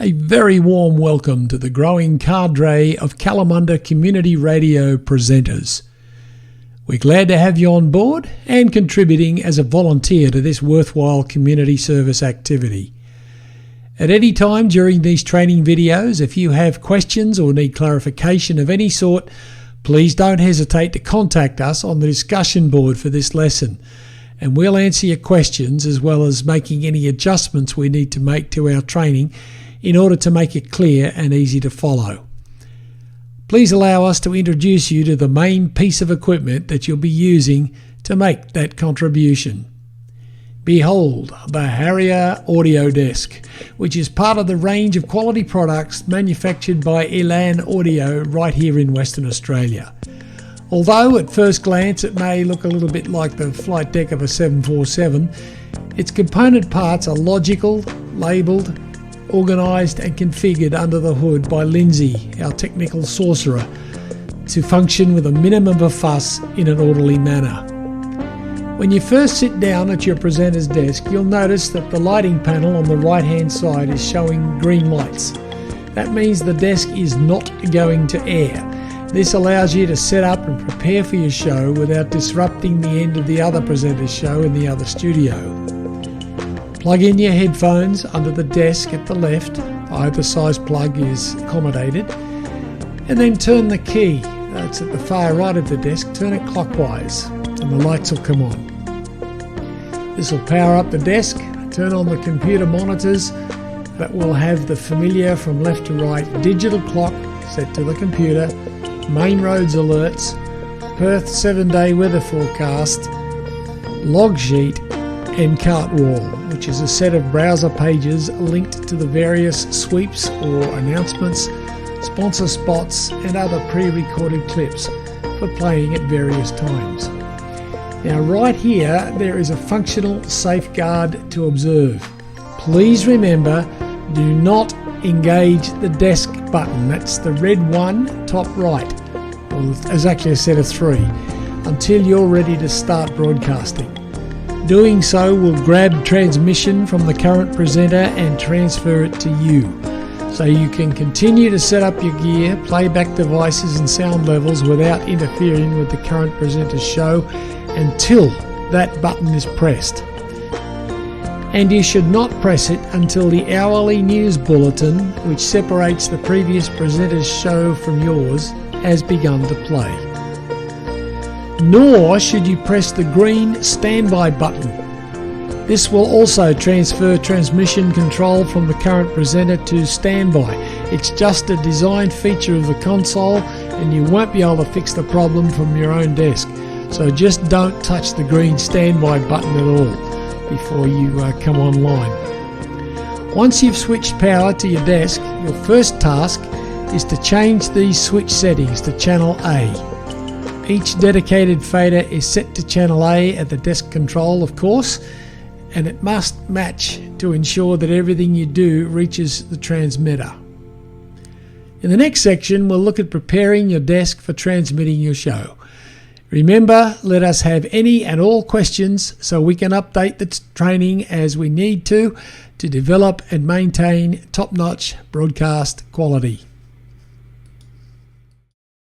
A very warm welcome to the growing cadre of Kalamunda Community Radio presenters. We're glad to have you on board and contributing as a volunteer to this worthwhile community service activity. At any time during these training videos, if you have questions or need clarification of any sort, please don't hesitate to contact us on the discussion board for this lesson, and we'll answer your questions as well as making any adjustments we need to make to our training in order to make it clear and easy to follow. Please allow us to introduce you to the main piece of equipment that you'll be using to make that contribution. Behold, the Harrier Audio Desk, which is part of the range of quality products manufactured by Elan Audio right here in Western Australia. Although at first glance it may look a little bit like the flight deck of a 747, its component parts are logical, labelled, organised and configured under the hood by Lindsay, our technical sorcerer, to function with a minimum of fuss in an orderly manner. When you first sit down at your presenter's desk, you'll notice that the lighting panel on the right hand side is showing green lights. That means the desk is not going to air. This allows you to set up and prepare for your show without disrupting the end of the other presenter's show in the other studio. Plug in your headphones under the desk at the left, either size plug is accommodated, and then turn the key, that's at the far right of the desk, turn it clockwise and the lights will come on. This will power up the desk, turn on the computer monitors that will have the familiar from left to right digital clock set to the computer, main roads alerts, Perth 7-day weather forecast, log sheet and cart wall, which is a set of browser pages linked to the various sweeps or announcements, sponsor spots and other pre-recorded clips for playing at various times. Now right here there is a functional safeguard to observe. Please remember, do not engage the desk button, that's the red one top right, well, there's actually a set of 3, until you're ready to start broadcasting. Doing so will grab transmission from the current presenter and transfer it to you, so you can continue to set up your gear, playback devices and sound levels without interfering with the current presenter's show until that button is pressed. And you should not press it until the hourly news bulletin, which separates the previous presenter's show from yours, has begun to play. Nor should you press the green standby button. This will also transfer transmission control from the current presenter to standby. It's just a design feature of the console and you won't be able to fix the problem from your own desk. So just don't touch the green standby button at all before you come online. Once you've switched power to your desk, your first task is to change these switch settings to channel A. Each dedicated fader is set to channel A at the desk control, of course, and it must match to ensure that everything you do reaches the transmitter. In the next section, we'll look at preparing your desk for transmitting your show. Remember, let us have any and all questions so we can update the training as we need to develop and maintain top-notch broadcast quality.